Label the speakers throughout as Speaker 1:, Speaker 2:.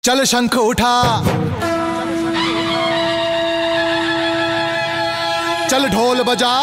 Speaker 1: चल शंख उठा, चल ढोल बजा।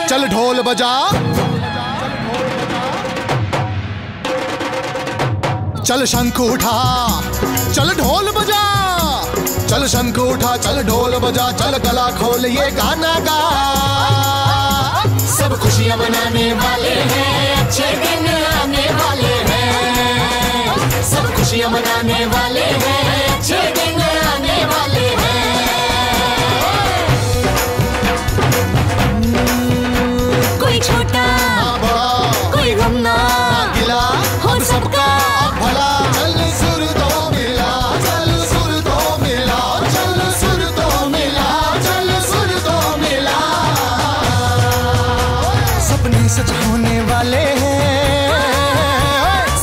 Speaker 1: चल ढोल बजा, चल शंख उठा, चल ढोल बजा। चल शंख उठा, चल ढोल बजा, चल गला खोल ये गाना गा। सब खुशियां मनाने वाले हैं, अच्छे दिन आने वाले हैं। सब खुशियां मनाने वाले हैं, अच्छे दिन आने वाले हैं।
Speaker 2: कोई छोटा कोई गम ना
Speaker 1: गिला
Speaker 2: हो सबका
Speaker 1: भला। चल सुर तो मिला, चल सुर तो मिला, चल सुर तो मिला, चल सुर तो मिला। सपने सच होने वाले हैं,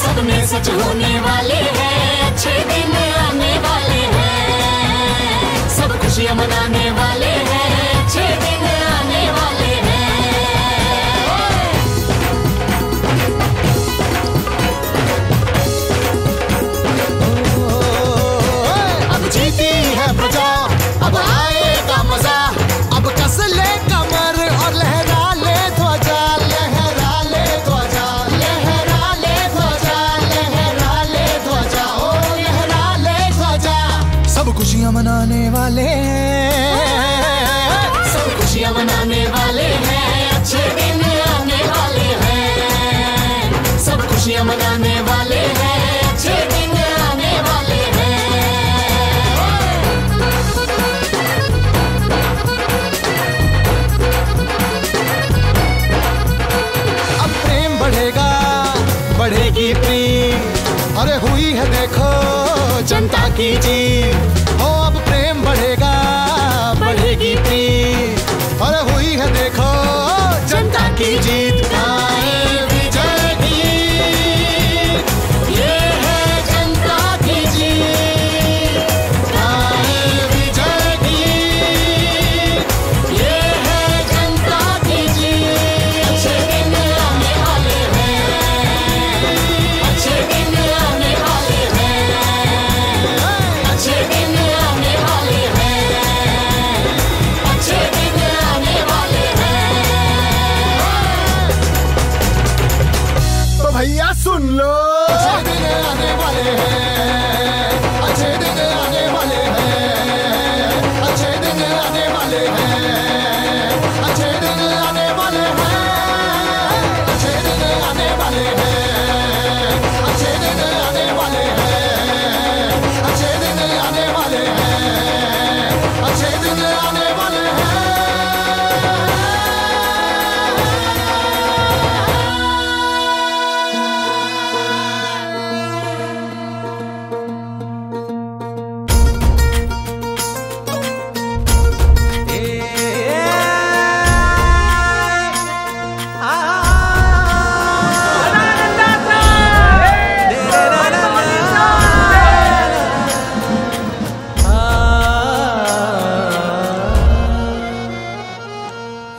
Speaker 2: सपने सच होने वाले हैं, अच्छे दिन आने वाले हैं। सब खुशियां मनाने वाले हैं।
Speaker 3: खुशियाँ मनाने वाले हैं,
Speaker 1: सब खुशियाँ मनाने वाले हैं, अच्छे दिन आने वाले हैं। सब खुशियाँ मनाने वाले हैं, अच्छे दिन आने वाले हैं।
Speaker 3: अब प्रेम बढ़ेगा, बढ़ेगी प्रेम, अरे हुई है देखो जनता की जीत। हो अब प्रेम बढ़ेगा, बढ़ेगी प्रेम, अरे हुई है देखो जनता की जीत।
Speaker 1: गाएं विजय गीत, ये है जनता की जीत। गाएं विजय गीत, ये है जनता की जीत। अच्छे दिन आने वाले हैं, अच्छे दिन आने वाले हैं, अच्छे दिन आने वाले हैं, अच्छे दिन आने वाले हैं।
Speaker 3: तो भैया सुन लो, अच्छे दिन आने वाले हैं, अच्छे दिन आने वाले हैं, अच्छे दिन आने वाले हैं, अच्छे दिन आने वाले हैं, अच्छे दिन आने वाले हैं, अच्छे दिन आने वाले हैं, अच्छे दिन आने वाले हैं, अच्छे दिन आने वाले हैं।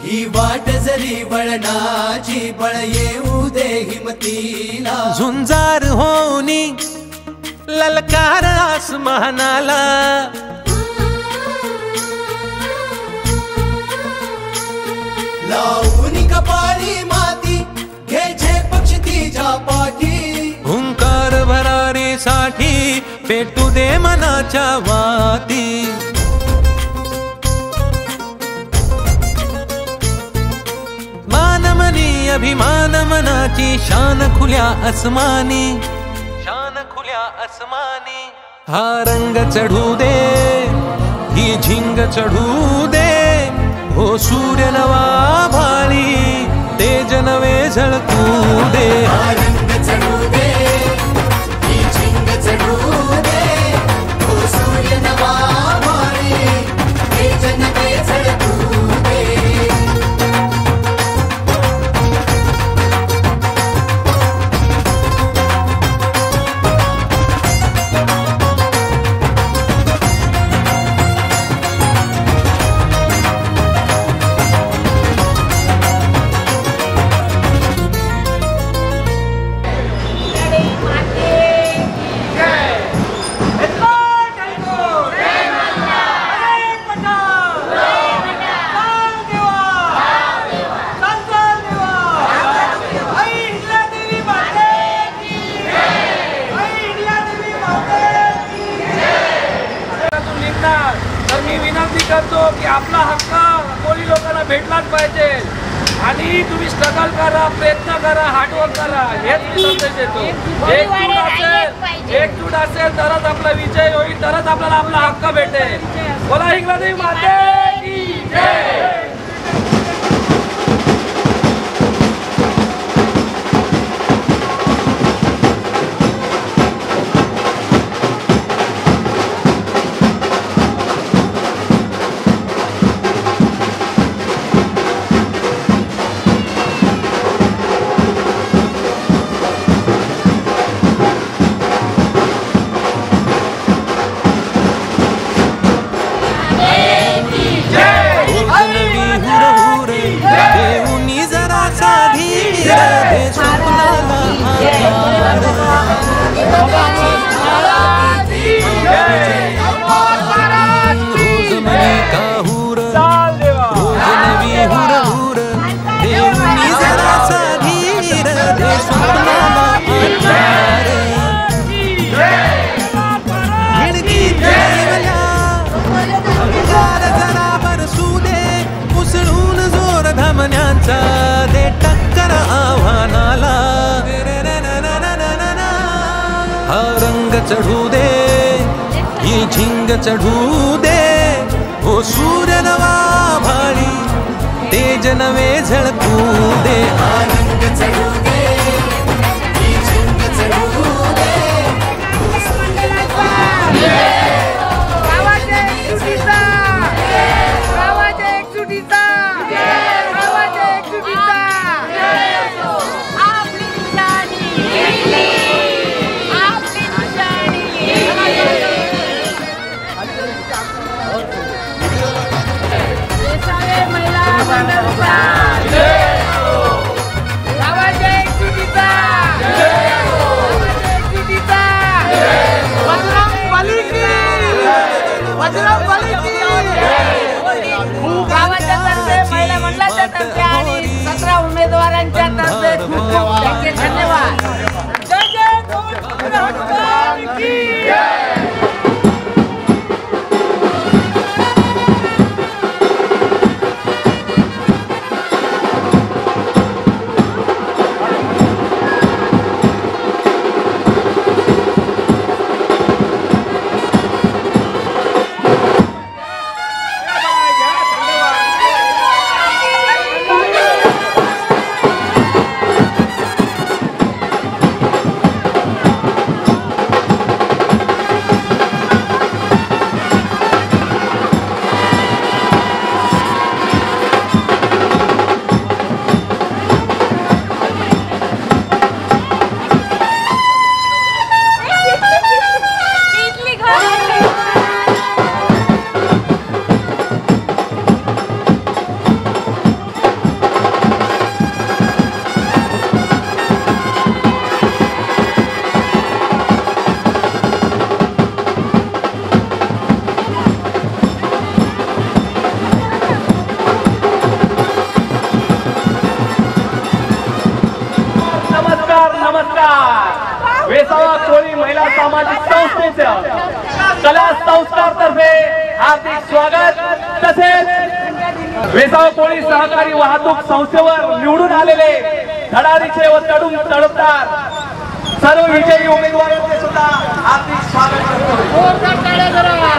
Speaker 4: ही वाट जरी वळणाची बळ येऊ दे हिमतीला,
Speaker 5: झुंजार होनी ललकार आसमानाला,
Speaker 4: लावून कपाळी माती घ्यायचे पक्ष तिच्या पाठी,
Speaker 5: हुंकार भरारीसाठी पेटू दे मनाच्या वाती। मानमनी अभिमान मनाची शान खुल्या आसमानी, शान खुल्या आसमानी। हा रंग चढू दे, ही झिंग चढू दे, हो सूर्य नवा भाळी तेज नवे झळकू दे।
Speaker 4: हा रंग चढू दे, ही झिंग चढू दे, हो सूर्य नवा भाळी तेज नवे झळकू दे।
Speaker 6: तर मी विनंती करतो की आपला हक्क कोळी लोकांना भेटलाच पाहिजे आणि तुम्ही स्ट्रगल करा, प्रयत्न करा, हार्डवर्क करा, हेच मी संदेश देतो। एकजूट असेल तरच आपला विजय होईल, तरच आपल्याला आपला हक्क भेटेल। बोला हिंगलादेवी माते की जय।
Speaker 5: जय हा रंग चढू दे ही झिंग चढू दे हो सूर्य नवा भाळी तेज नवे झळकू दे
Speaker 4: हा रंग चढू दे ही झिंग चढू दे
Speaker 7: गावाच्या तर्फे महिला मंडळाच्या तर्फे आणि 17 उमेदवारांच्या तर्फे खूप त्यांचे धन्यवाद. जय जय गौरी हनुमान की जय.
Speaker 6: वेसावा कोळी महिला सामाजिक संस्थेच्या कला संस्कार तर्फे हार्दिक स्वागत. तसेच वेसावा कोळी सहकारी वाहतूक संस्थेवर निवडून आलेले धडाडीचे व तडफदार सर्व विजयी उमेदवारांचे सुद्धा हार्दिक स्वागत करतो.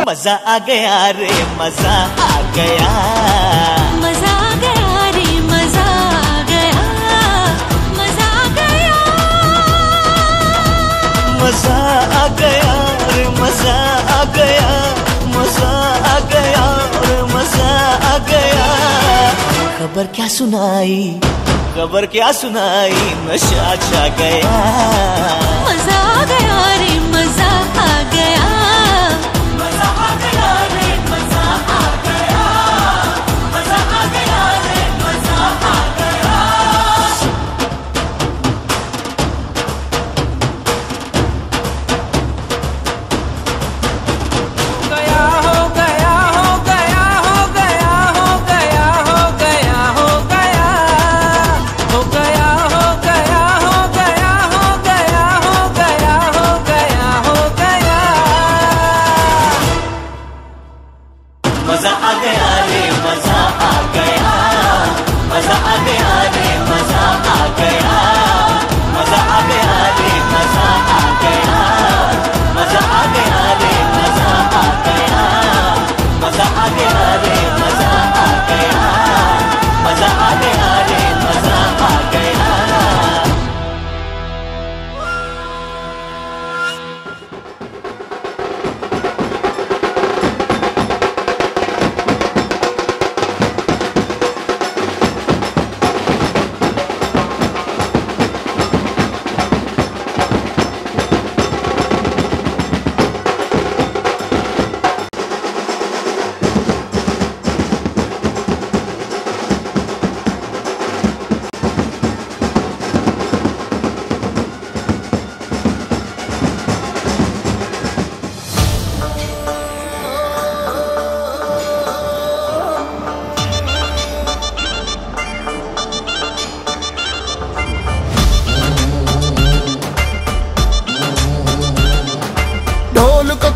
Speaker 8: मजा आ गया रे मजा आ गया,
Speaker 9: मजा आ गया रे मजा आ गया, मजा आ गया,
Speaker 8: मजा आ गया रे मजा आ गया, मजा आ गया रे मजा आ गया. खबर क्या सुनाई, खबर क्या सुनाई, नशा छा गया.
Speaker 9: मजा आ गया रे मजा आ गया, मजा आ गया रे मजा आ गया, मजा आ गया रे मजा आ गया.
Speaker 5: गया हो गया हो गया हो गया हो गया हो गया हो गया हो गया हो गया हो गया हो गया हो गया हो गया हो गया.
Speaker 8: रे मजा आ गया, मजा आ गया रे मजा आ गया, मजा आ गया रे मजा आ गया, मजा आ गया रे मजा आ गया, मजा आ गया रे मजा आ गया, मजा आ गया रे मजा आ गया।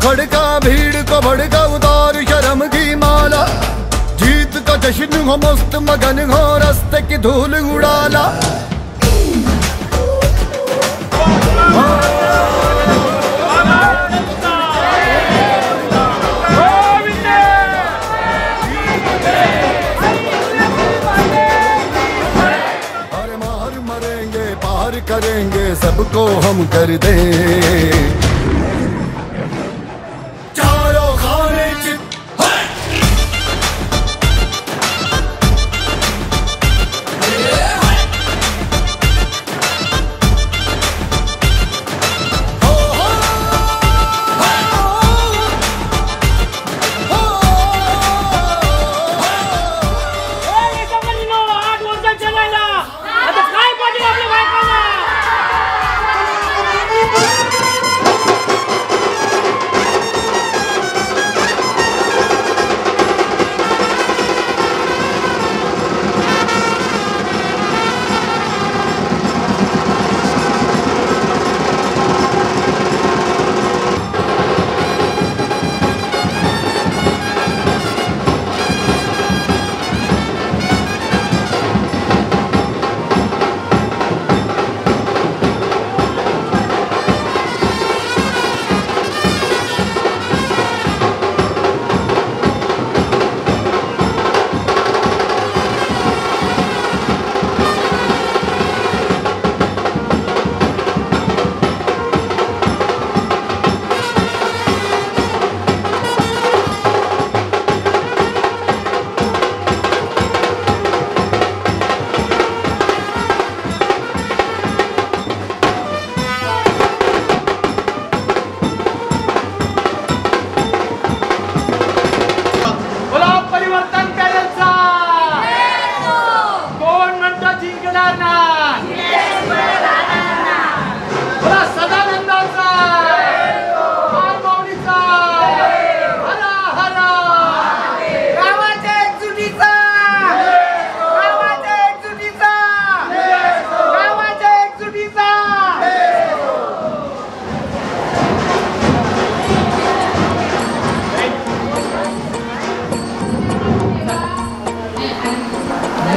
Speaker 3: खड़का भीड़ को भड़का उतार शर्म की माला, जीत का जश्न हो मस्त मगन हो रास्ते की धूल उड़ाला। अरे मार मरेंगे पार करेंगे सबको हम कर दें।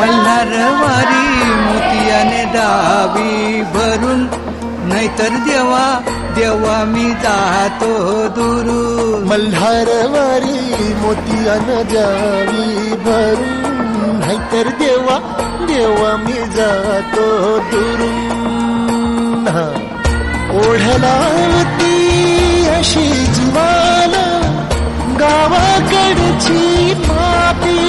Speaker 10: मल्हारवारी मोतियाने डावी भरून, नाहीतर देवा देवा मी जातो दुरून।
Speaker 3: मल्हारवारी मोतियाने द्यावी भरून, नाहीतर देवा देवा मी जातो दुरून। ओढलावती अशी जीवाला गावाकडची माती,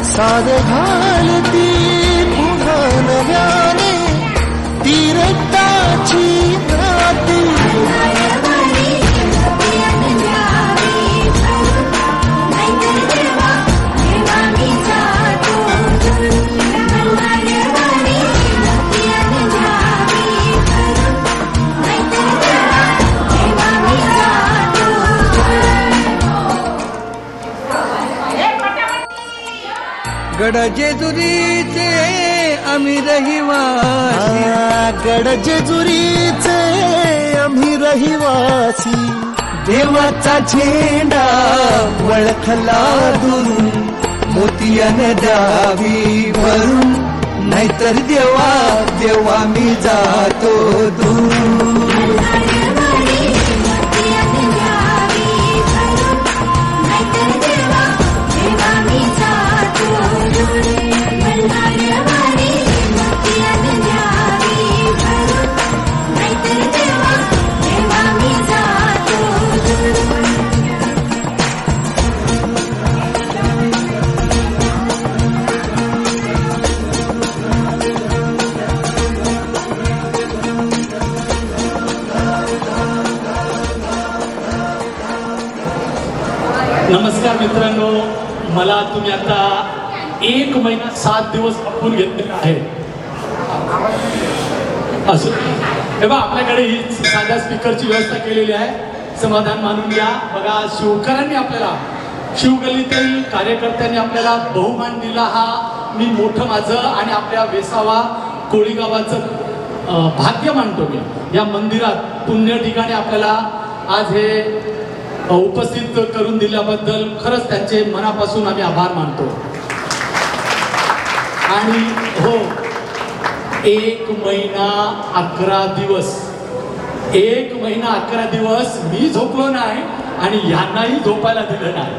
Speaker 3: साद घालती पुन्हा नव्याने ती रक्ताची नाती।
Speaker 10: गड जेजुरीचे आम्ही रहिवासी,
Speaker 3: गड जेजुरीचे आम्ही रहिवासी,
Speaker 10: देवाचा झेंडा वळखला दुरून मोतियाने द्यावी भरून नाहीतर देवा देवा मी जातो दूर
Speaker 11: नमस्कार मित्रांनो, मला तुम्ही आता 1 महिना 7 दिवस आपण घेतलेला आहे. असं हे बघा, आपल्याकडे ही साध्या स्पीकरची व्यवस्था केलेली आहे. समाधान मानून घ्या. बघा, शिवकरांनी आपल्याला, शिवगल्लीतील कार्यकर्त्यांनी आपल्याला बहुमान दिला. हा मी मोठं माझं आणि आपल्या वेसावा कोळी गावाचं भाग्य मानतो. मी या मंदिरात पुण्य ठिकाणी आपल्याला आज हे उपस्थित करून दिल्याबद्दल खरंच त्यांचे मनापासून आम्ही आभार मानतो. आणि हो, 1 महिना 11 दिवस 1 महिना 11 दिवस मी झोपलो नाही आणि यांनाही झोपायला दिलं नाही.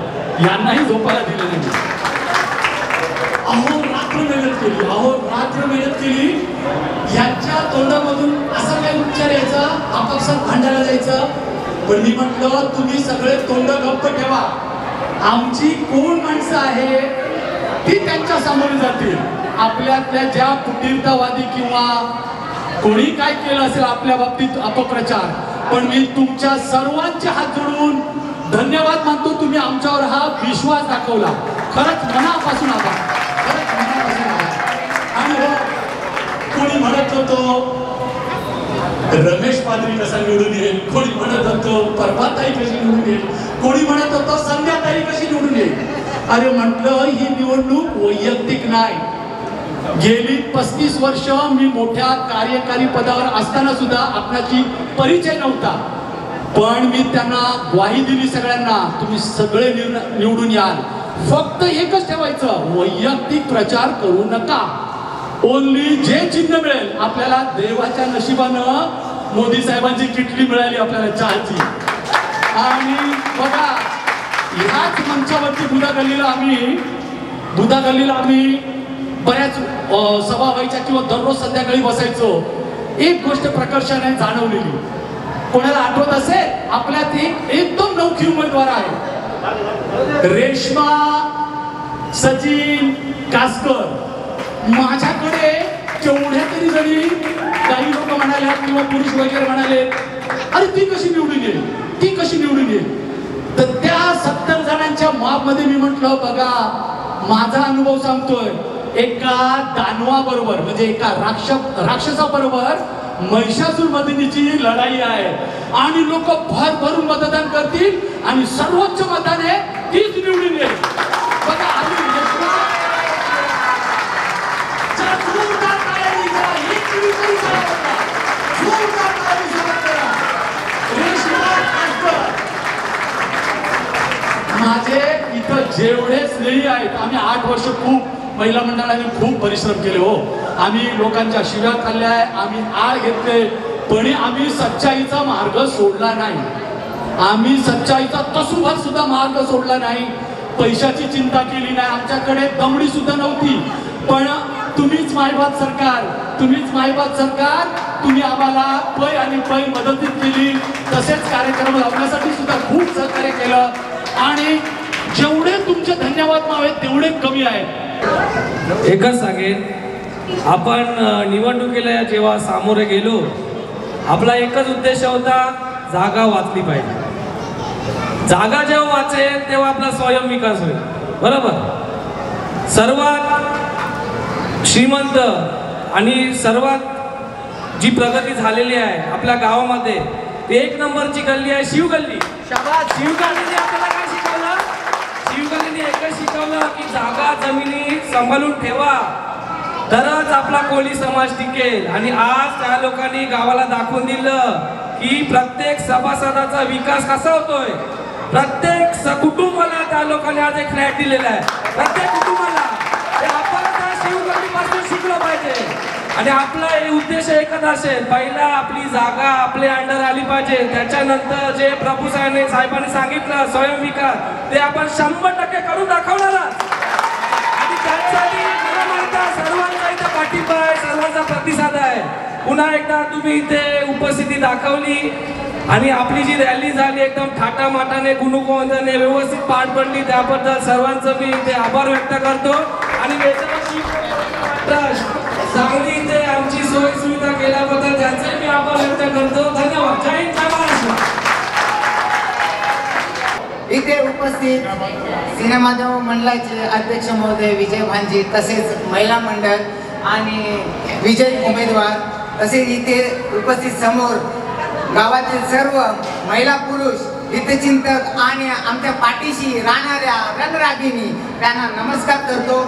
Speaker 11: अहो रात्र मेहनत केली. यांच्या तोंडामधून असा काही उच्चार यायचा, आपापसात भांडायला जायचं. पण मी म्हटलं, तुम्ही सगळे तोंड गप्प ठेवा. आमची कोण माणसं आहे ती त्यांच्या सामोरे जातील. आपल्यातल्या ज्या फुटीरतावादी किंवा कोणी काय केलं असेल आपल्या बाबतीत अपप्रचार, पण मी तुमच्या सर्वांचे हात जोडून धन्यवाद मानतो. तुम्ही आमच्यावर हा विश्वास दाखवला. खरंच मनापासून आभार. आणि हो, कोणी म्हणत होतो रमेश पादरी कसा निवडून येईल, कोणी म्हणत होतो परभाताई कशी निवडून येईल, कोणी म्हणत होतो संध्याताई कशी निवडून येईल. अरे म्हटलं, ही निवडणूक वैयक्तिक नाही. गेली 35 वर्ष मी मोठ्या कार्यकारी पदावर असताना सुद्धा आपल्याची परिचय नव्हता. पण मी त्यांना ग्वाही दिली सगळ्यांना, तुम्ही सगळे निवडून याल. फक्त एकच ठेवायचं, वैयक्तिक प्रचार करू नका. ओनली जे चिन्ह मिळेल आपल्याला, देवाच्या नशिबानं मोदी साहेबांची किटली मिळाली आपल्याला चहाची. आणि बघा, ह्याच मंचावरती बुधा गल्लीला आम्ही बऱ्याच सभा व्हायच्या किंवा दररोज संध्याकाळी बसायचो. एक गोष्ट प्रकर्षाने जाणवलेली, कोणाला आठवत असेल, आपल्यात एक एकदम नौखी उमेदवार आहे, रेश्मा सचिन कासकर. माझ्याकडे केवढ्या तरी जणी काही लोक म्हणाले किंवा पुरुष वगैरे म्हणाले, अरे ती कशी निवडून येईल. तर त्या 70 जणांच्या मापमध्ये मी म्हटलं, बघा माझा अनुभव सांगतोय, एका दानवाबरोबर म्हणजे एका राक्षसाबरोबर महिषासुर मर्दिनीची लढाई आहे आणि लोक भरभरून मतदान करतील आणि सर्वोच्च मताने तीच निवडून येईल. बघा, माझे इथं जेवढे स्नेही आहेत, आम्ही 8 वर्ष खूप महिला मंडळाने खूप परिश्रम केले. हो, आम्ही लोकांच्या शिव्या खाल्ल्या, आम्ही आळ घेतले, पण आम्ही सच्चाईचा मार्ग सोडला नाही. आम्ही सच्चाईचा तसूभर सुद्धा मार्ग सोडला नाही. पैशाची चिंता केली नाही. आमच्याकडे दमडी सुद्धा नव्हती. पण तुम्हीच मायबाप सरकार, तुम्ही आम्हाला पै आणि पै मदतीत केली. तसेच कार्यक्रम लावण्यासाठी सुद्धा खूप सहकार्य केलं. आणि जेवढे तुमचे धन्यवाद मावेत तेवढे कमी आहेत.
Speaker 6: एकच सांगेन, आपण निवडणुकीला जेव्हा सामोरे गेलो, आपला एकच उद्देश होता, जागा वाचली पाहिजे. जागा जेव्हा वाचेल तेव्हा आपला स्वयंविकास होईल. बरोबर. सर्वात श्रीमंत आणि सर्वात जी प्रगती झालेली आहे आपल्या गावामध्ये, 1 नंबरची गल्ली आहे शिवगल्ली. शिवगल्लीने आपल्याला काय शिकवलं? शिवगल्लीने एकच शिकवलं की जागा जमिनी सांभाळून ठेवा, तरच आपला कोळी समाज टिकेल. आणि आज त्या लोकांनी गावाला दाखवून दिलं की प्रत्येक सभासदाचा विकास कसा होतोय. प्रत्येक कुटुंबाला त्या लोकांनी आज एक फ्लॅट दिलेला आहे. प्रत्येक कुटुंबाला ते आपण त्या शिवगल्लीपासून शिकलं पाहिजे. आणि आपला हे उद्देश एकच असेल, पहिला आपली जागा आपल्या अंडर आली पाहिजे. त्याच्यानंतर जे प्रभू साहेबांनी सांगितलं स्वयंविकास, ते आपण 100% करून दाखवणारच. आणि त्यासाठी मला माहिती आहे सर्वांचा इथे पाठिंबा आहे, सर्वांचा प्रतिसाद आहे. पुन्हा एकदा तुम्ही इथे उपस्थिती दाखवली आणि आपली जी रॅली झाली एकदम थाटामाटाने गुणगोविंदाने व्यवस्थित पार पडली, त्याबद्दल सर्वांचं मी इथे आभार व्यक्त करतो. आणि चांगली इथे आमची सोय सुविधा केल्याबद्दल त्यांचे मी आभार व्यक्त करतो. धन्यवाद. जय हिंद, जय महाराष्ट्र.
Speaker 12: इथे उपस्थित सिनेमादेव मंडळाचे अध्यक्ष महोदय विजय भांजी, तसेच महिला मंडळ आणि विजय उमेदवार, तसेच इथे उपस्थित समोर गावातील सर्व महिला पुरुष हितचिंतक आणि आमच्या पाठीशी राहणाऱ्या रणरागिणी, त्यांना नमस्कार करतो.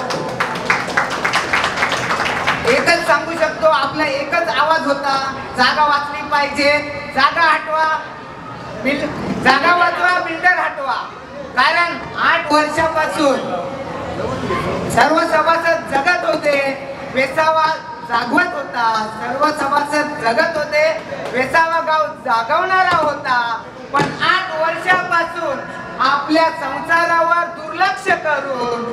Speaker 12: एकच सांगू शकतो, आपला एकच आवाज होता, जागा वाचली पाहिजे, जागा हटवा, जागा वाचवा, बिल्डर हटवा. कारण 8 वर्षापासून सर्व सभासद जगत होते, वेसावा जागवत होता, सर्व सभासद जगत होते, वेसावा गाव जागवणारा होता. पण 8 वर्षापासून आपल्या संसारावर दुर्लक्ष करून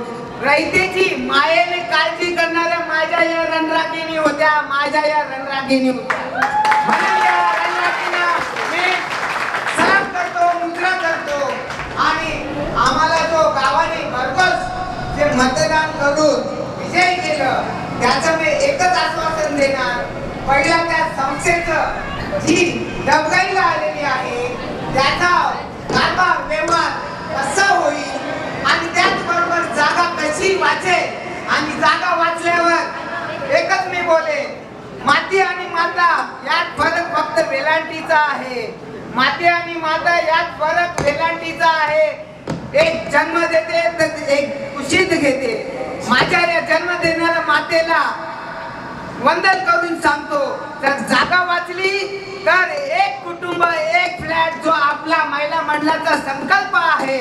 Speaker 12: रयतेची मायेने काळजी करणाऱ्या माझ्या या रणरागिणी होत्या, माझ्या या रणरागिणी होत्या. म्हणून या रणरागिणीला मी सलाम करतो, मुद्रा करतो. आणि आम्हाला जो गावाने भरघोस जे मतदान करून विजय केलं, त्याचं मी एकच आश्वासन देणार, पहिला त्या संस्थेचं जी डबघाईला आलेली आहे त्याचा कारभार व्यवहार कसा होईल आणि त्याचबरोबर जागा कशी वाचेल. आणि जागा वाचल्यावर एकच मी बोलेन, माती आणि माता यात फरक फक्त वेलांटीचा आहे. माती आणि माता यात फरक वेलांटीचा आहे. एक जन्म देते तर एक कुशीत घेते. माझ्या या जन्म देणाऱ्या मातेला वंदन करून सांगतो, जर जागा वाचली तर एक कुटुंब एक फ्लॅट, जो आपला महिला मंडळाचा संकल्प आहे,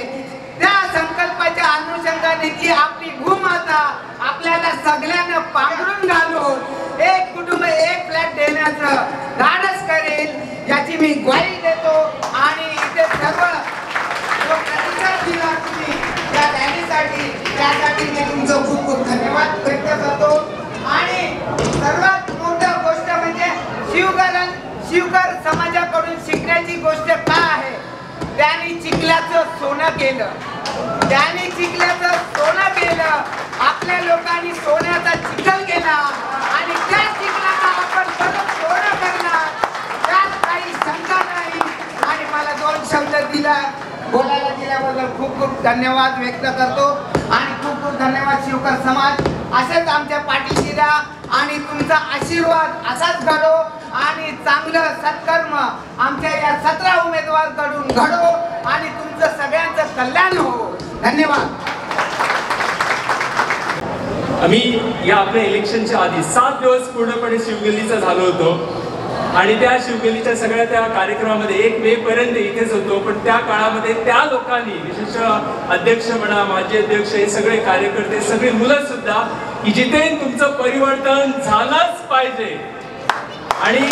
Speaker 12: त्या संकल्पाच्या अनुषंगाने जी आपली भूमाता आपल्याला सगळ्यांना पांघरून घालून एक कुटुंब एक फ्लॅट देण्याचं धाडस करेल, याची मी ग्वाही देतो. आणि इथे सर्व जो प्रतिसाद दिला तुम्ही त्या रॅलीसाठी, त्यासाठी मी तुमचं खूप खूप धन्यवाद व्यक्त करतो. आणि सर्वात मोठी गोष्ट म्हणजे शिवकर समाजाकडून शिकण्याची गोष्ट काय आहे, त्यांनी चिखलाचं सोनं केलं, त्यांनी चिखलाचं सोनं केलं. आपल्या लोकांनी सोन्याचा चिखल केला आणि त्या चिखलाचा आपण परत सोनं करणार, त्यात काही शंका नाही. आणि मला 2 शब्द बोलायला दिल्याबद्दल खूप खूप धन्यवाद व्यक्त करतो. आणि खूप खूप धन्यवाद शिवकर समाज. असेच आमच्या पाठीशी राहा आणि तुमचा आशीर्वाद असाच घडो आणि चांगलं सत्कर्म आमच्या या 17 उमेदवारांकडून घडो आणि तुमचं सगळ्यांचं कल्याण हो. धन्यवाद.
Speaker 13: आम्ही या आपल्या इलेक्शनच्या आधी 7 दिवस पूर्णपणे शिवगल्लीचा झालो होतो आणि त्या शिवगल्लीच्या सगळ्या त्या कार्यक्रमामध्ये 1 मे पर्यंत इथेच होतो. पण त्या काळामध्ये त्या लोकांनी, विशेष अध्यक्ष म्हणा, माजी अध्यक्ष, हे सगळे कार्यकर्ते, सगळी मुलं सुद्धा, की जिथे तुमचं परिवर्तन झालंच पाहिजे. आणि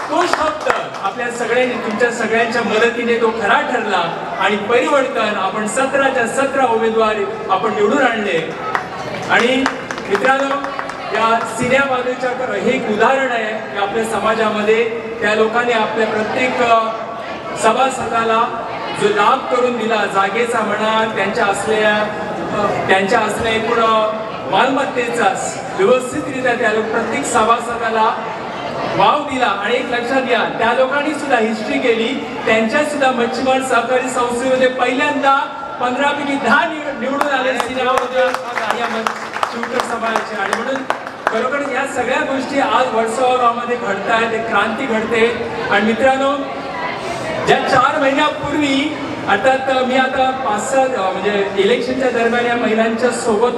Speaker 13: तो शब्द आपल्या सगळ्यांनी, तुमच्या सगळ्यांच्या मदतीने तो खरा ठरला आणि परिवर्तन आपण 17च्या 17 उमेदवार आपण निवडून आणले. आणि मित्रांनो, या सिनेमाच्या हे एक उदाहरण आहे की आपल्या समाजामध्ये त्या लोकांनी आपल्या प्रत्येक सभासदाला जो लाभ करून दिला, जागेचा म्हणा, त्यांच्या असलेल्या एकूण मालमत्तेचा व्यवस्थितरित्या त्या प्रत्येक सभासदाला वाव दिला. आणि एक लक्षात घ्या, त्या लोकांनी सुद्धा हिस्ट्री केली. त्यांच्या सुद्धा मच्छीमार सहकारी संस्थेमध्ये पहिल्यांदा 15पैकी 10 निवडून आले सिनेमामध्ये शिवकर समाजाचे. आणि म्हणून खरोखर या सगळ्या गोष्टी आज वडसगाव गावामध्ये घडत आहेत, एक क्रांती घडते. आणि मित्रांनो, ज्या 4 महिन्यापूर्वी, अर्थात मी आता 5-6 म्हणजे इलेक्शनच्या दरम्यान या महिलांच्या सोबत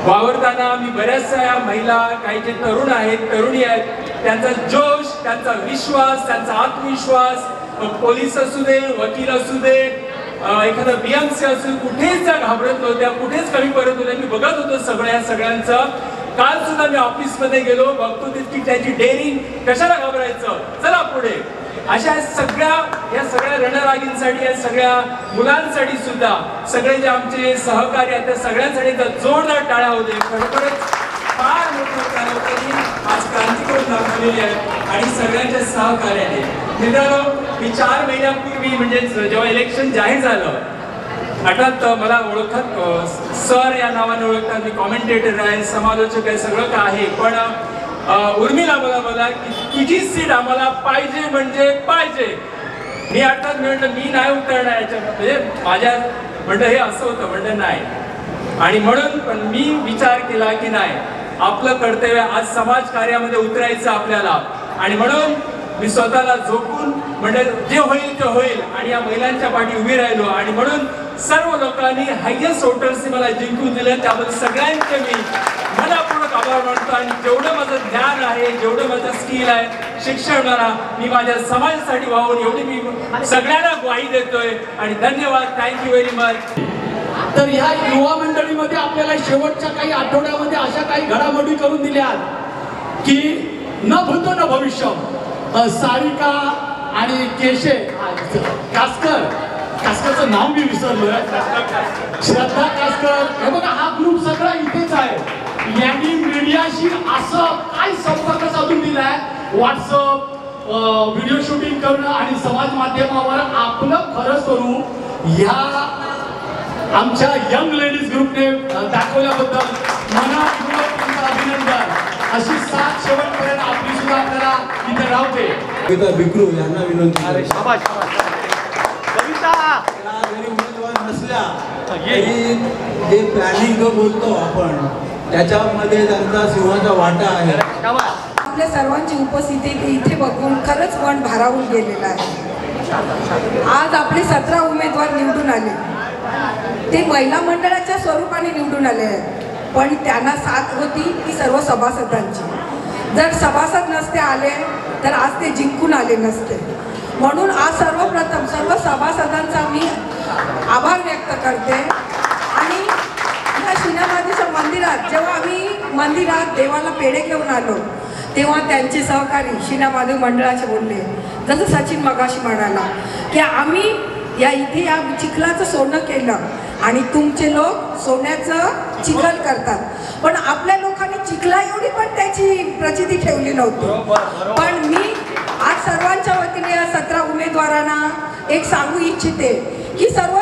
Speaker 13: वावरताना मी बऱ्याचशा या महिला, काही जे तरुण आहेत, तरुणी आहेत, त्यांचा जोश त्यांचा विश्वास, त्यांचा आत्मविश्वास, पोलीस असू दे, वकील असू दे, एखादा BMC असू, कुठेच त्या घाबरत नव्हत्या, कुठेच कमी पडत होत्या. मी बघत होतो सगळ्यांचं. काल सुद्धा मी ऑफिसमध्ये गेलो, बघतो तितकी त्याची डेअरिंग, कशाला घाबरायचं, चला पुढे. अशा या सगळ्या रणरागींसाठी, या सगळ्या मुलांसाठी सुद्धा सगळे जे आमचे सहकारी आहेत त्या सगळ्यांसाठी जोरदार टाळ्या होते. खरोखरच फार मोठं त्यांनी आज क्रांती करून दाखवलेली आहे आणि सगळ्यांच्या सहकार्याने. मित्रांनो, मी 4 महिन्यापूर्वी म्हणजे जेव्हा इलेक्शन जाहीर झालं, अर्थात मला ओळखत सर या नावाने ओळखतात, मी कॉमेंटेटर आहे, समालोचक आहे, सगळं काय आहे. पण उर्मिला मला की तुझी सीट आम्हाला पाहिजे म्हणजे पाहिजे. मी अर्थात म्हणलं मी नाही उतरणार याच्यात, म्हणजे माझ्या म्हणलं हे असं होतं, म्हणलं नाही. आणि म्हणून पण मी विचार केला की नाही, आपलं कर्तव्य आज समाज कार्यामध्ये उतरायचं आपल्याला. आणि म्हणून मी स्वतःला झोपून म्हणजे जे होईल ते होईल आणि या महिलांच्या पाठी उभी राहिलो. आणि म्हणून सर्व लोकांनी हायेस्ट वोटर्सनी मला जिंकून दिलं, त्याबद्दल सगळ्यांचे मी मनापूर्वक आभार मानतो. आणि जेवढं माझं ज्ञान आहे, जेवढं माझं स्किल आहे, शिक्षण मला मी माझ्या समाजासाठी वाहून एवढी मी सगळ्यांना ग्वाही देतोय. आणि धन्यवाद, थँक्यू व्हेरी मच.
Speaker 11: तर ह्या युवा मंडळीमध्ये आपल्याला शेवटच्या काही आठवड्यामध्ये अशा काही घडामोडी करून दिल्या की न भूतो न भविष्य. सारिका आणि केशे कास्करचं नाव मी विसरलोय, श्रद्धा कास्कर, हे बघा हा ग्रुप सगळा इथेच आहे. यांनी मीडियाशी असं काय संपर्क साधून दिलाय, व्हॉट्सअप, व्हिडिओ शूटिंग करणं आणि समाज माध्यमावर आपलं खरं स्वरूप ह्या आमच्या यंग लेडीज ग्रुपने दाखवल्याबद्दल मनापूर्वक तुमचं अभिनंदन. अशी साथ शेवटपर्यंत आपली सुद्धा आपल्याला इथे राहते.
Speaker 14: कविता बिकरू यांना विनंती. उमेदवार नसल्या तरी जे प्लॅनिंग बोलतो आपण त्याच्यामध्ये त्यांचा सिंहाचा वाटा आहे.
Speaker 15: आपल्या सर्वांची उपस्थिती इथे बघून खरंच मन भारावून गेलेलं आहे. आज आपले 17 उमेदवार निवडून आले. ते महिला मंडळाच्या स्वरूपाने निवडून आले आहेत, पण त्यांना साथ होती ती सर्व सभासदांची. जर सभासद नसते आले तर आज ते जिंकून आले नसते. म्हणून आज सर्वप्रथम सर्व सभासदांचा मी आभार व्यक्त करते. आणि या शिनामातीच्या मंदिरात जेव्हा आम्ही मंदिरात देवाला पेढे घेऊन आलो तेव्हा त्यांचे सहकारी शिनामाधव मंडळाचे बोलले, जसं सचिन मगाशी म्हणाला की आम्ही या इथे या चिखलाचं सोनं केलं आणि तुमचे लोक सोन्याचं चिखल करतात. पण आपल्या लोकांनी चिखला एवढी पण त्याची प्रचिती ठेवली नव्हती. पण मी आज सर्वांच्या वतीने या 17 उमेदवारांना एक सांगू इच्छिते की सर्व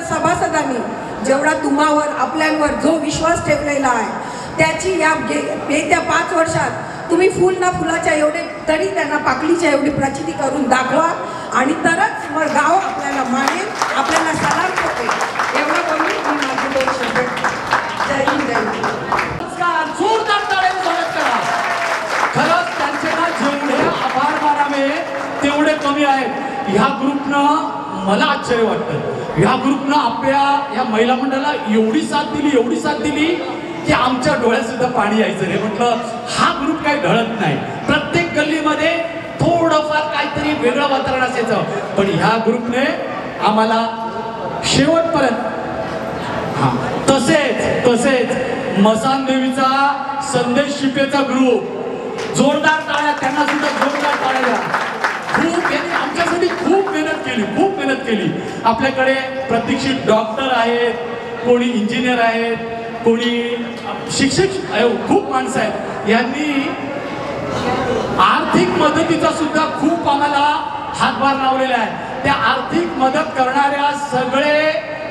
Speaker 15: सभासदांनी जेवढा तुम्हावर आपल्यावर जो विश्वास ठेवलेला आहे त्याची या येत्या 5 वर्षात तुम्ही फुल ना फुलाच्या एवढे तरी त्यांना पाकळीच्या एवढी प्रचिती करून दाखवा आणि तरच मग गाव आपल्याला मानेल, आपल्याला सलाम करते. एवढं बोलून मी माझी 2 शब्द. जय हिंद, जय हिंद.
Speaker 11: जोरदार टाळ्यांनी स्वागत करा. खरंच त्यांचे ना जेवढे आभार मानावे तेवढे कमी आहेत. ह्या ग्रुपनं मला आश्चर्य वाटतं, ह्या ग्रुपनं आपल्या या महिला मंडळाला एवढी साथ दिली की आमच्या डोळ्यात सुद्धा पाणी यायचं नाही. म्हटलं हा ग्रुप काही ढळत नाही. प्रत्येक गल्लीमध्ये थोडंफार काहीतरी वेगळं वातावरण असायचं, पण ह्या ग्रुपने आम्हाला शेवटपर्यंत. तसेच मसान देवीचा संदेश शिपेचा ग्रुप, जोरदार टाळ्या त्यांना सुद्धा, जोरदार टाळ्या द्या. खूप यांनी आमच्यासाठी खूप मेहनत केली. आपल्याकडे प्रशिक्षित डॉक्टर आहेत, कोणी इंजिनियर आहेत, कोणी शिक्षक, खूप माणसं आहेत. यांनी आर्थिक मदतीचा सुद्धा खूप आम्हाला हातभार लावलेला आहे. त्या आर्थिक मदत करणाऱ्या सगळे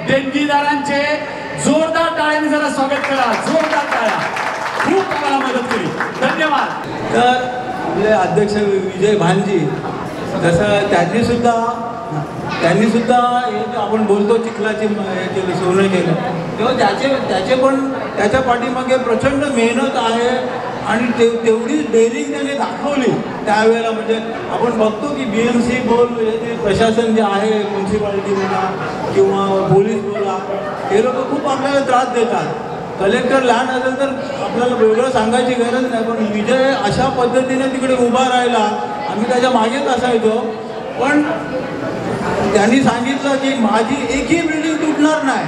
Speaker 11: देणगीदारांचे जोरदार टाळ्याने जरा स्वागत करा. जोरदार टाळ्या. खूप आम्हाला मदत केली. धन्यवाद.
Speaker 14: तर आपले अध्यक्ष विजय भानजी, जसं त्यांनी सुद्धा हे आपण बोलतो चिखलाची हे केलं, सोनं केलं, तेव्हा त्याच्या पाठीमागे प्रचंड मेहनत आहे आणि तेवढीच डेअरिंग त्यांनी दाखवली त्यावेळेला. म्हणजे आपण बघतो की BMC बोल, ते प्रशासन जे आहे, म्युन्सिपाल्टी म्हणा किंवा पोलीस बोला, हे लोक खूप आपल्याला त्रास देतात. कलेक्टर लहान असेल तर आपल्याला वेगळं सांगायची गरज नाही, पण विजय अशा पद्धतीने तिकडे उभा राहिला आम्ही त्याच्या मागेच असायचो. पण त्यांनी सांगितलं की माझी एकही बिल्डिंग तुटणार नाही.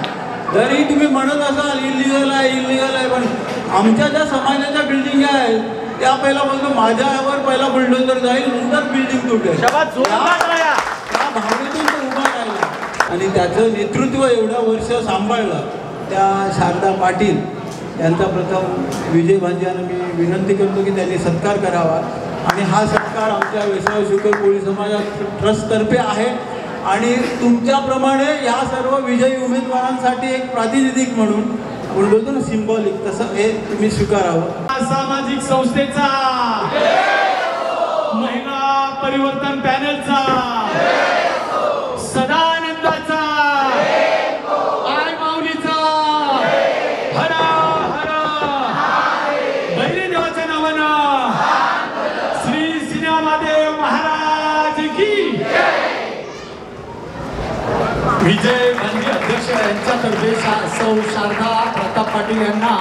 Speaker 14: जरी तुम्ही म्हणत असाल इलिगल आहे, पण आमच्या ज्या समाजाच्या बिल्डिंग आहेत त्या पहिला बोलतो माझ्यावर पहिला बुलडोजर जाईल, नंतर बिल्डिंग तुटेल. त्या भावनेतून तो उभा राहिला आणि त्याचं नेतृत्व एवढं वर्ष सांभाळलं. त्या शारदा पाटील यांचा प्रथम विजय भांजे यांना मी विनंती करतो की त्यांनी सत्कार करावा. आणि हा सत्कार आमच्या वेसाळ शुकर कोळी समाज ट्रस्टतर्फे आहे. आणि तुमच्याप्रमाणे या सर्व विजयी उमेदवारांसाठी एक प्रातिनिधिक म्हणून आपण बोलतो ना सिम्बॉलिक, तसं हे तुम्ही स्वीकारावं.
Speaker 11: सामाजिक संस्थेचा, महिला परिवर्तन पॅनलचा, सदानंदाचा, आय माऊलीचा, हर हर भैरदेवाच्या नावानं श्री सिनेमादेव महाराज की विजय भांजे अध्यक्ष यांच्यातर्फे सौ शारदा प्रताप पाटील यांना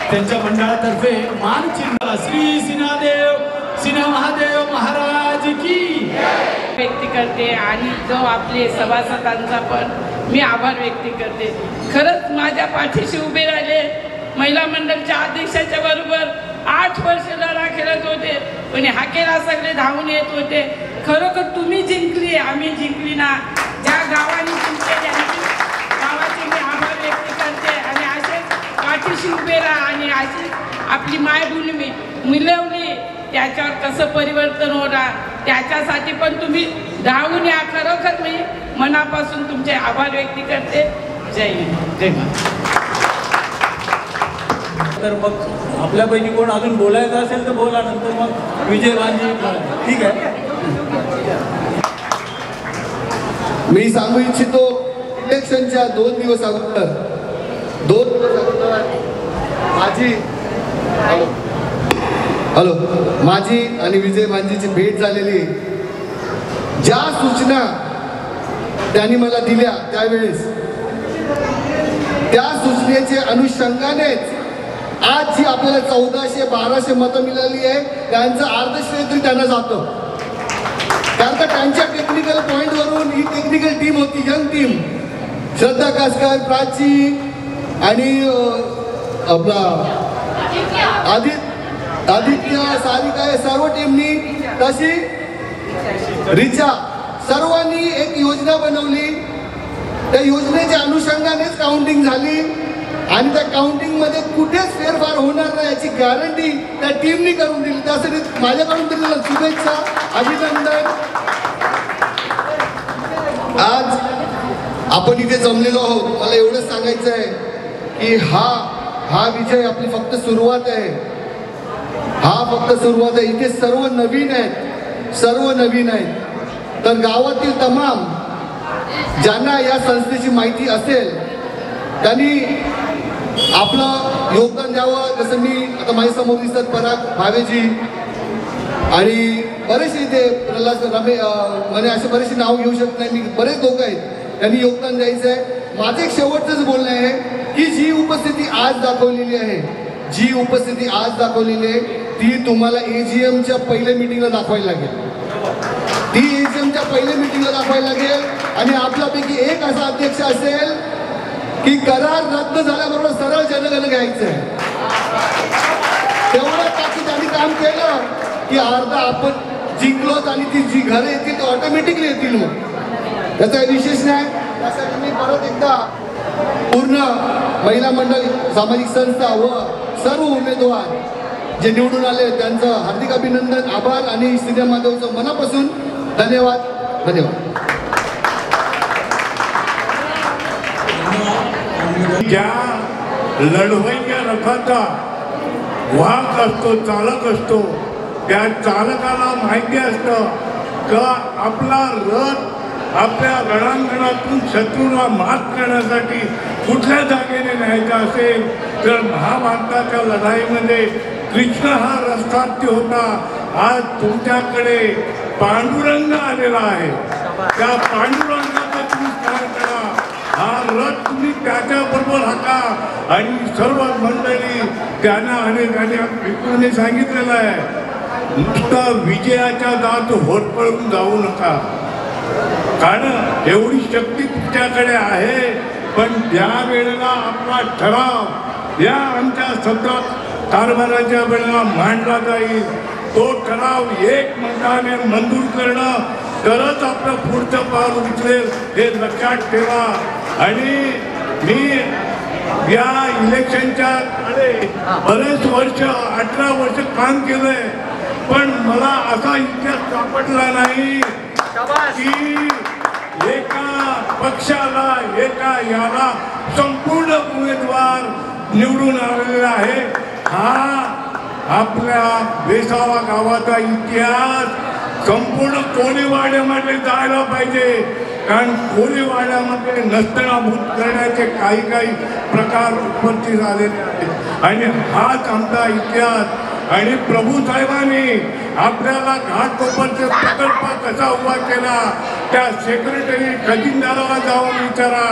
Speaker 11: त्यांच्या मंडळातर्फे मानचिन्ह श्री सिन्हा महादेव महाराज की
Speaker 7: व्यक्त करते. आणि जो आपले सभासदांचा पण मी आभार व्यक्त करते. खरंच माझ्या पाठीशी उभे राहिले. महिला मंडळच्या अध्यक्षाच्या बरोबर 8 वर्ष लढा खेळत होते, पण हाकेला सगळे धावून येत होते. खरोखर तुम्ही जिंकली, आम्ही जिंकली ना. ज्या गावाने जिंकले त्यांची गावाचे मी आभार व्यक्त करते. आणि असेच पाठीशी उभे राहा आणि अशी आपली मायभूमी मिळवली, त्याच्यावर कसं परिवर्तन होणार त्याच्यासाठी पण तुम्ही धावून या. खरोखर मी मनापासून तुमचे आभार व्यक्त करते. जय हिंद, जय महाराष्ट्र.
Speaker 14: तर मग आपल्यापैकी कोण अजून बोलायचं असेल तर बोला, नंतर मग विजय भांजे. ठीक आहे.
Speaker 3: मी सांगू इच्छितो, इलेक्शनच्या 2 दिवस अगोदर माझी आणि विजय भांजेची भेट झालेली. ज्या सूचना त्यांनी मला दिल्या त्यावेळेस, त्या सूचनेच्या अनुषंगानेच आज जी आपल्याला 1400-1200 मतं मिळाली आहे, त्यांचं अर्धश्रेय तरी त्यांना जातं. कारण का त्यांच्या टेक्निकल पॉईंटवरून ही टेक्निकल टीम होती, यंग टीम. श्रद्धा कासकर, प्राची आणि आपला आदित्य, सारिका, या सर्व टीमनी, तशी रिचा, सर्वांनी एक योजना बनवली. त्या योजनेच्या अनुषंगानेच काउंटिंग झाली आणि त्या काउंटिंगमध्ये कुठेच फेरफार होणार नाही याची गॅरंटी त्या टीमनी करून दिली. त्यासाठी माझ्याकडून दिलेल्या शुभेच्छा, अभिनंदन. आज आपण इथे जमलेलो आहोत. मला एवढंच सांगायचं आहे की हा विजय आपली फक्त सुरुवात आहे. हा फक्त सुरुवात आहे. इथे सर्व नवीन आहेत. तर गावातील तमाम ज्यांना या संस्थेची माहिती असेल त्यांनी आपलं योगदान द्यावं. जसं मी आता माझ्या समोर दिसतात पराग भावेजी आणि बरेचसे इथे प्रल्हाद म्हणजे असे बरेचसे नाव घेऊ शकत नाही मी, बरेच लोक आहेत, त्यांनी योगदान द्यायचं आहे. माझं एक शेवटचंच बोलणं आहे की जी उपस्थिती आज दाखवलेली आहे, ती तुम्हाला AGMच्या पहिल्या मीटिंगला दाखवायला लागेल. आणि आपल्यापैकी एक असा अध्यक्ष असेल की करार रद्द झाल्याबरोबर सरळ जनगण घ्यायचं आहे. तेवढं ताकी त्यांनी काम केलं की अर्धा आपण जिंकलोच आणि ती जी घरं येतील ती ऑटोमॅटिकली येतील. मग त्याचा विशेष नाही. त्यासाठी मी परत एकदा पूर्ण महिला मंडळ, सामाजिक संस्था व सर्व उमेदवार जे निवडून आले त्यांचं हार्दिक अभिनंदन, आभार आणि सिनेमादेवचं मनापासून धन्यवाद.
Speaker 16: ज्या लढवईच्या रथाचा वाहक असतो, चालक असतो, त्या चालकाला माहिती असतं का आपला रथ आपल्या रणांगणातून शत्रूला मात करण्यासाठी कुठल्या जागेने न्यायचा असेल तर महाभारताच्या लढाईमध्ये कृष्ण हा रथसारथी होता. आज तुमच्याकडे पांडुरंग आलेला आहे. त्या पांडुरंगाचं तुम्ही काय करा, हा रथ तुम्ही त्याच्याबरोबर हाका. आणि सर्व मंडळी त्यांना अनेकांनी विपुलने सांगितलेलं आहे नुसतं विजयाच्या दात होरपळून जाऊ नका, कारण एवढी शक्ती तुमच्याकडे आहे. पण ज्या वेळेला आपला ठराव या आमच्या सतत कारभाराच्या वेळेला मांडला जाईल, तो ठराव एकमताने मंजूर करणं तरच आपलं पुढचं पाऊल उचलेल, हे लक्षात ठेवा. आणि मी या इलेक्शनच्या बरेच वर्ष 18 वर्ष काम केलंय, पण मला असा इतिहास सापडला नाही की एका पक्षाला एका याला संपूर्ण उमेदवार निवडून आलेला आहे. हा आपल्या वेसावा गावाचा इतिहास संपूर्ण कोळीवाड्यामध्ये जायला पाहिजे, कारण कोळीवाड्यामध्ये नस्तनाभूत करण्याचे काही प्रकार उत्पत्ती झालेले आहेत. आणि हाच आमचा इतिहास. आणि प्रभू साहेबांनी आपल्याला घाटकोपरचे प्रकल्प कसा उभा केला, त्या सेक्रेटरी खजिनदाराला जाऊन विचारा.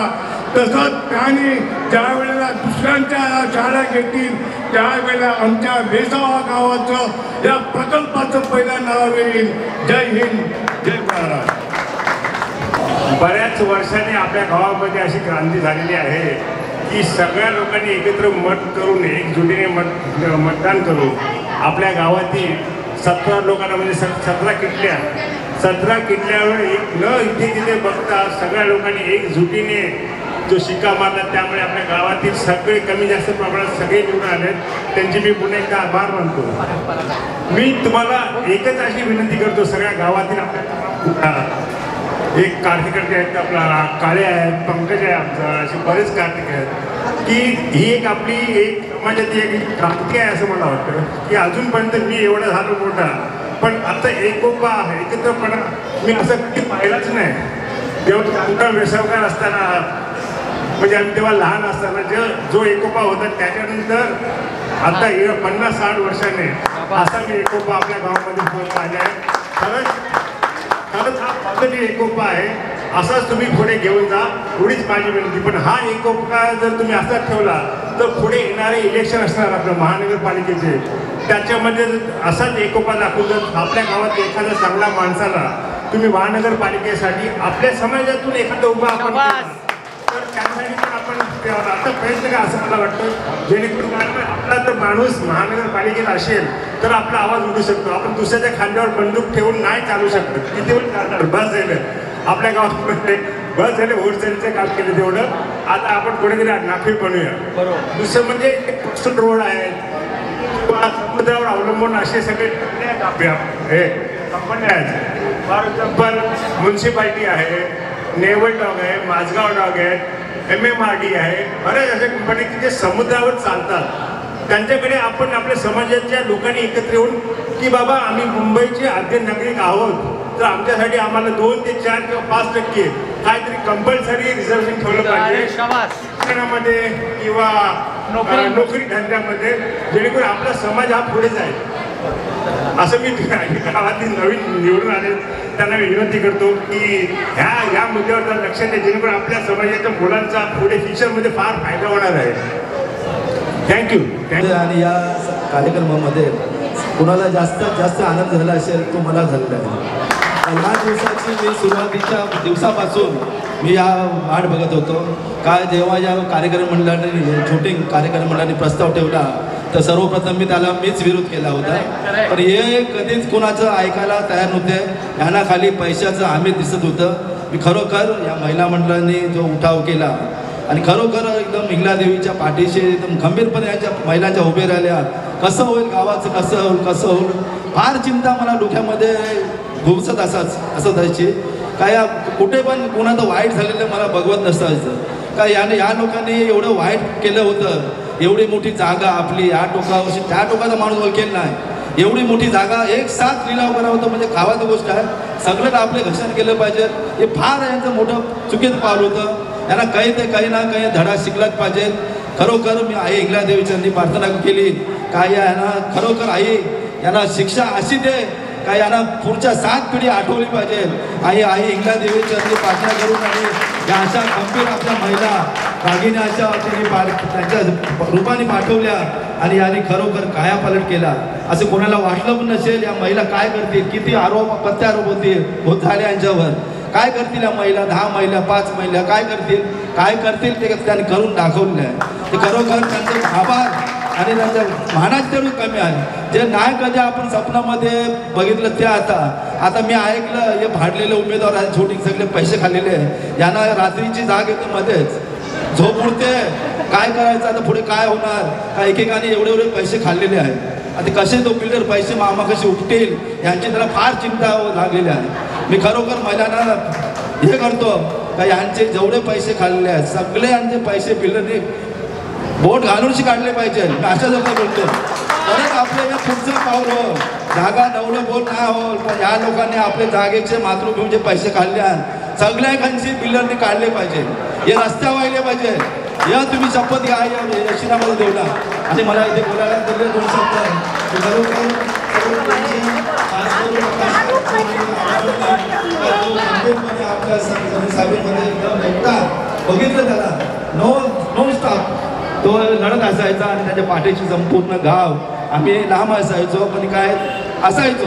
Speaker 16: तसंच त्यांनी ज्या वेळेला दुसऱ्यांच्या शाळा घेतील त्यावेळेला आमच्या वेसावा गावाचं या प्रकल्पाचं पहिलं नाव येईल. जय हिंद, जय महाराष्ट्र.
Speaker 17: बऱ्याच वर्षांनी आपल्या गावामध्ये अशी क्रांती झालेली आहे की सगळ्या लोकांनी एकत्र मत करून एकजुटीने मतदान करून आपल्या गावातील 17 लोकांना म्हणजे 17 किटल्यावर एक न इथे तिथे बघता सगळ्या लोकांनी एकजुटीने जो शिक्का मारला, त्यामुळे आपल्या गावातील सगळे कमी जास्त प्रमाणात सगळे निवडून आले. त्यांची मी पुन्हा एकदा आभार मानतो. मी तुम्हाला एकच अशी विनंती करतो, सगळ्या गावातील आपल्या एक कार्यकर्ते आहेत, आपला काळे आहेत, पंकज आहे आमचा, असे बरेच कार्यकर्ते आहेत की ही एक आपली एक समाजाची एक क्रांती आहे असं मला वाटतं. की अजूनपर्यंत मी एवढा झालो मोठा, पण आता एकोपा एकत्रपणा मी असं कधी पाहिलाच नाही. तेव्हा आमचा वेसवकार असताना म्हणजे आम्ही तेव्हा लहान असताना जो एकोपा होता, त्याच्यानंतर आता 50-60 वर्षाने असा मी एकोपा आपल्या गावामध्ये पाहिला आहे. खरंच हा पद्धती एकोपा आहे, असाच तुम्ही पुढे घेऊन जा, एवढीच माझी विनंती. पण हा एकोपा जर तुम्ही असाच ठेवला तर पुढे येणारे इलेक्शन असणार आपलं महानगरपालिकेचे, त्याच्यामध्ये असाच एकोपा दाखवून जर आपल्या गावात एखाद्या चांगल्या माणसाला तुम्ही महानगरपालिकेसाठी आपल्या समाजातून एखादं उभा आपण तर त्यासाठी पण आपण आता प्रयत्न का असं मला वाटतं, जेणेकरून आपला तर माणूस महानगरपालिकेत असेल तर आपला आवाज उठू शकतो. आपण दुसऱ्याच्या खांद्यावर बंदूक ठेवून नाही चालू शकतो. किती वेळ चालणार, बस झालं आपल्या गावामध्ये, बस झाले होलसेलचं काम केलं तेवढं. आता आपण कुठेतरी नाफी बनवूया. बरोबर. दुसरं म्हणजे कोस्टल रोड आहे, समुद्रावर अवलंबून असे सगळे हे कंपन्या आहेत. फॉर एक्झाम्पल म्युन्सिपाल्टी आहे, नेव्हल डॉग आहे, माझगाव डॉग आहे, MMRD आहे, बऱ्याच अशा कंपन्या की जे समुद्रावर चालतात. त्यांच्याकडे आपण आपल्या समाजाच्या लोकांनी एकत्र येऊन की बाबा आम्ही मुंबईचे आद्य नागरिक आहोत, तर आमच्यासाठी आम्हाला 2 ते 4 किंवा 5% काहीतरी कंपल्सरी रिझर्वेशन ठेवलं पाहिजे शिक्षणामध्ये किंवा नोकरी धंद्यामध्ये, जेणेकरून आपला समाज हा पुढे जाईल. असं मी गावातील नवीन निवडून आले त्यांना विनंती करतो की ह्या मुद्द्यावर जर लक्ष द्या, जेणेकरून आपल्या समाजाच्या मुलांचा पुढे फ्युचरमध्ये फार फायदा होणार आहे. थँक्यू.
Speaker 18: आणि या कार्यक्रमामध्ये कुणाला जास्तीत जास्त आनंद झाला असेल तो मला झालेला आहे. ह्या दिवसाची मी सुरुवातीच्या दिवसापासून मी या वाट बघत होतो. काय जेव्हा या कार्यक्रम मंडळाने शूटिंग कार्यक्रम मंडळाने प्रस्ताव ठेवला तर सर्वप्रथम मी त्याला मीच विरोध केला होता. पण हे कधीच कोणाचं ऐकायला तयार नव्हते. यांना खाली पैशाचं हमी दिसत होतं. मी खरोखर या महिला मंडळांनी जो उठाव केला आणि खरोखर एकदम हिंगलादेवीच्या पाठीशी एकदम गंभीरपणे यांच्या महिलांच्या उभे राहिल्या. कसं होईल गावाचं, कसं होईल फार चिंता मला डोक्यामध्ये घुसत असं जायची. काय कुठे पण कोणाचं वाईट झालेलं मला बघवत नसायचं. काय या लोकांनी एवढं वाईट केलं होतं. एवढी मोठी जागा आपली या टोकावर त्या टोकाचा माणूस ओळखेल नाही. एवढी मोठी जागा एक साथ लिलाव करा होतं म्हणजे खावाची गोष्ट आहे. सगळं आपले घर्षण केलं पाहिजे. हे फार यांचं मोठं चुकीचं पाऊल होतं. यांना काही ना काही धडा शिकलाच पाहिजे. खरोखर मी आई हिंगलादेवीची प्रार्थना केली काय यांना खरोखर आई यांना शिक्षा अशी दे काय यांना पुढच्या 7 पिढी आठवली पाहिजे. आई हिंगलादेवीची प्रार्थना करून आणि या अशा गंभीर आपल्या महिला दागिने अशा त्यांनी त्यांच्या रूपाने पाठवल्या आणि याने खरोखर कायापालट केला. असं कोणाला वाटलं पण नसेल या महिला काय करतील, किती आरोप प्रत्यारोप होत झाले यांच्यावर. काय करतील या महिला, 10 महिला 5 महिला काय करतील ते त्यांनी करून दाखवलेलं आहे. ते खरोखर त्यांचे आभार आणि त्यांच्या मानात तेवढं कमी आहे. जे नाही कधी आपण स्वप्नामध्ये बघितलं ते आता मी ऐकलं हे भाडलेले उमेदवार आहेत, छोटी सगळे पैसे खाल्लेले आहे. यांना रात्रीची जाग येते मध्येच झोप उडते. काय करायचं आता पुढे काय होणार, का एकेकाने एवढे पैसे खाल्लेले आहेत. आता कसे तो बिल्डर पैसे मामा कसे उठतील यांची त्याला फार चिंता लागलेली आहे. मी खरोखर महिलांना हे करतो का यांचे जेवढे पैसे खाल्लेले आहेत सगळे यांचे पैसे बिल्डरने बोट घालूनशी काढले पाहिजे. मी अशा लोक बोलतो तरच आपले या पुढचं पाऊल हो. जागा नवलं बोल नाही हो, पण या लोकांनी आपले जागेचे मातृभूमीचे पैसे खाल्ले आहेत सगळ्यांची बिल्डरने काढले पाहिजे. हे रस्त्या वाहिले पाहिजे. या तुम्ही शपथ घ्या या यशिनामध्ये देऊला. आणि मला इथे बोलायला दिले 2 शब्द आपल्या सभेमध्ये एकदम एकटा बघितलं त्याला नो स्टॉप तो लढत असायचा आणि त्याच्या पाठीची संपूर्ण गाव आम्ही लांब असायचो पण काय असायचो.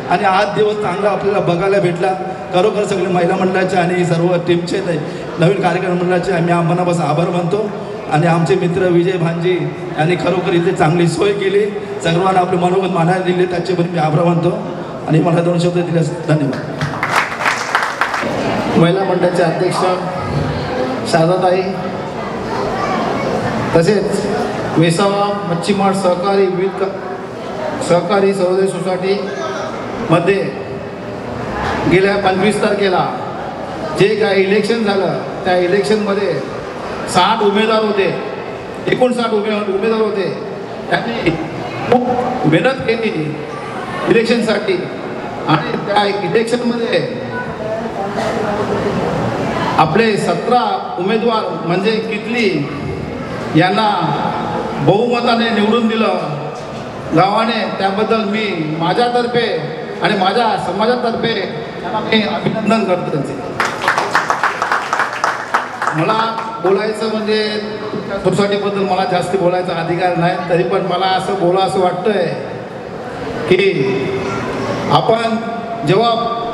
Speaker 18: आणि आज दिवस चांगला आपल्याला बघायला भेटला. खरोखर सगळे महिला मंडळाचे आणि सर्व टीमचे नवीन कार्यक्रम मंडळाचे आम्ही मनापासून आभार मानतो. आणि आमचे मित्र विजय भांजी यांनी खरोखर इथे चांगली सोय केली, सर्वांना आपले मनोगत मानायला दिले त्याचे पण मी आभार मानतो. आणि मला 2 शब्द दिले धन्यवाद.
Speaker 19: महिला मंडळाचे अध्यक्ष शारदाताई तसेच वेसावा मच्छीमार सहकारी विविध सहकारी सर्वोदय सोसायटीमध्ये गेल्या 25 तारखेला जे काय इलेक्शन झालं त्या इलेक्शनमध्ये 60 उमेदवार होते, 59 उमेदवार होते. त्यांनी खूप मेहनत केली इलेक्शनसाठी आणि त्या इलेक्शनमध्ये आपले 17 उमेदवार म्हणजे कितली यांना बहुमताने निवडून दिलं गावाने. त्याबद्दल मी माझ्यातर्फे आणि माझ्या समाजातर्फे त्यांना मी अभिनंदन करतो त्यांचे. मला बोलायचं म्हणजे सोसायटीबद्दल मला जास्त बोलायचा अधिकार नाही, तरी पण मला असं वाटतंय की आपण जेव्हा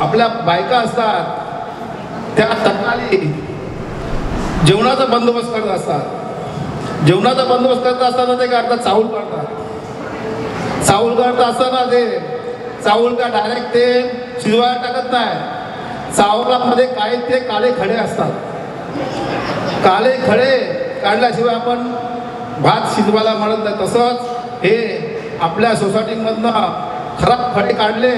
Speaker 19: आपल्या बायका असतात त्या सकाळी जेवणाचा बंदोबस्त करत असतात. जेवणाचा बंदोबस्त करत असताना ते काय करतात, चावल काढतात. चावल काढत असताना ते चावल का डायरेक्ट ते शिजवायला टाकत नाही. चावलामध्ये काही ते काळे खडे असतात. काळे खडे काढल्याशिवाय आपण भात शिजवायला मिळत नाही. तसंच हे आपल्या सोसायटीमधनं खराब खडे काढले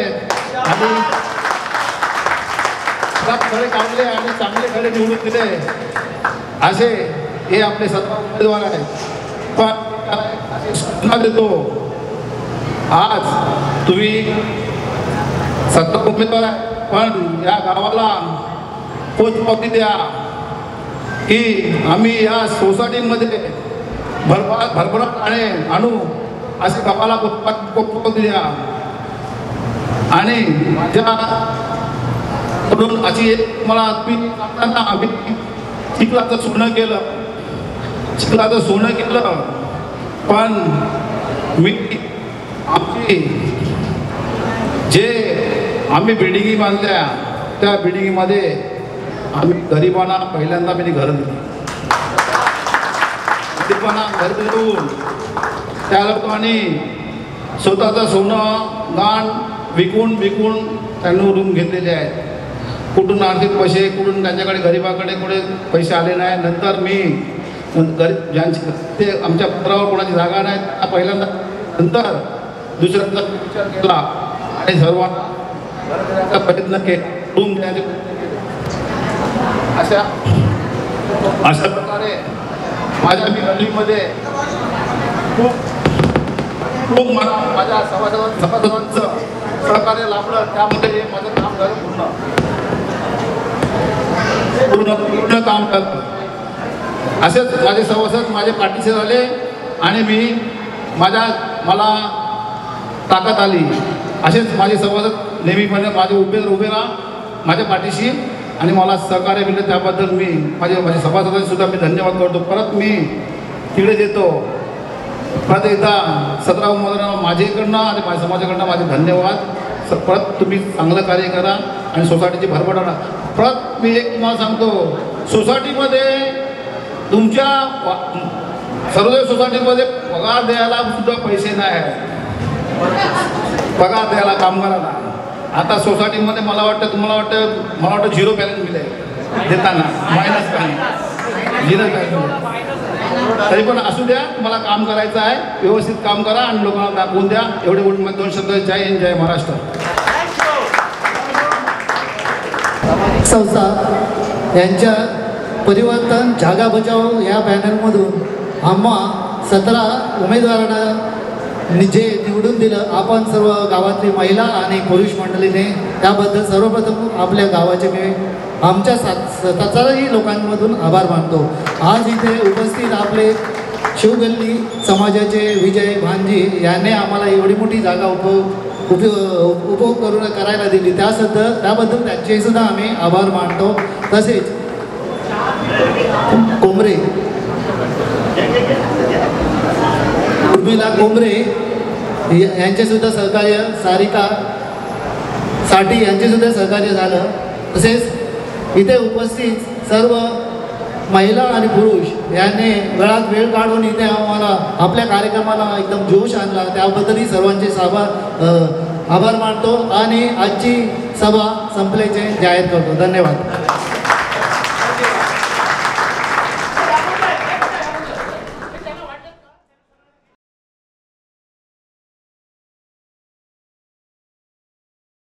Speaker 19: आणि चांगले खडे निवडून दिले. असे हे आपले 17 उमेदवार आहेत. पण सूचना देतो आज तुम्ही 17 उमेदवार आहे पण या गावाला पोचपावती द्या की आम्ही या सोसायटीमध्ये भरभराट आणू असे गावाला पोचपावती द्या. आणि माझ्याकडून अशी एक मला आम्ही चिखलाचं सोनं केलं पण मी आमची जे आम्ही बिल्डिंगी बांधल्या त्या बिल्डिंगीमध्ये आम्ही गरिबांना पहिल्यांदा मी घर दिली. गरिबांना घर देऊन त्या लोकांनी स्वतःचं सोनं गाण विकून त्यांनी रूम घेतलेले आहेत. कुठून आर्थिक पैसे कुठून त्यांच्याकडे गरिबाकडे कुठे पैसे आले नाही. नंतर मी ज्यांची ते आमच्या पत्रावर कोणाची जागा नाही त्या पहिल्यांदा नंतर दुसऱ्यांचा विचार केला आणि सर्वांना प्रयत्न केला रूम देण्याचे. अशा प्रकारे माझ्या मी गल्लीमध्ये खूप माझ्या सभासदांचं सहकार्य लाभलं. त्यामध्ये हे माझं काम झालं पूर्ण काम करतो. असेच माझे सभासद माझे पाठीशी झाले आणि मला ताकद आली. असेच माझे सभासद नेहमीपणे माझे उभे राहा माझ्या पाठीशी आणि मला सहकार्य मिळलं त्याबद्दल मी माझ्या सभासदांनी सुद्धा मी धन्यवाद करतो. परत मी तिकडे देतो. परत एकदा 17 उमेदवारांना माझ्याकडनं आणि माझ्या समाजाकडनं माझे धन्यवाद. परत तुम्ही चांगलं कार्य करा आणि सोसायटीची भरभर आणा. परत मी एक तुम्हाला सांगतो, सोसायटीमध्ये तुमच्या सर्वोदय सोसायटीमध्ये पगार द्यायला सुद्धा पैसे नाही आहेत. पगार द्यायला कामगारांना आता सोसायटीमध्ये मला वाटतं 0 बॅलन्स मिळेल देताना, मायनस काही 0 बॅलन्स. तरी पण असू द्या, तुम्हाला काम करायचं आहे, व्यवस्थित काम करा आणि लोकांना दाखवून द्या. एवढे बोलून 2 शब्द. जय हिंद, जय महाराष्ट्र.
Speaker 20: संस्था यांच्या परिवर्तन जागा बचाव या पॅनलमधून आम्हा 17 उमेदवारांना जे निवडून दिलं, आपण सर्व गावातली महिला आणि पुरुष मंडळीने त्याबद्दल सर्वप्रथम आपल्या गावाचे मी आमच्या 17ही लोकांमधून आभार मानतो. आज इथे उपस्थित आपले शिवगल्ली समाजाचे विजय भानजी यांनी आम्हाला एवढी मोठी जागा उपभोग करायला दिली, त्याबद्दल त्यांचे सुद्धा आम्ही आभार मानतो. तसेच कोमरे उर्मिला कोमरे यांचे सुद्धा सहकार्य, सारिका साठी यांचे सुद्धा सहकार्य झालं. तसेच इथे उपस्थित सर्व महिला आणि पुरुष यांनी वेळात वेळ काढून इथे आम्हाला आपल्या कार्यक्रमाला एकदम जोश आणला, त्याबद्दलही सर्वांचे आभार मानतो आणि आजची सभा संपल्याचे जाहीर करतो. धन्यवाद.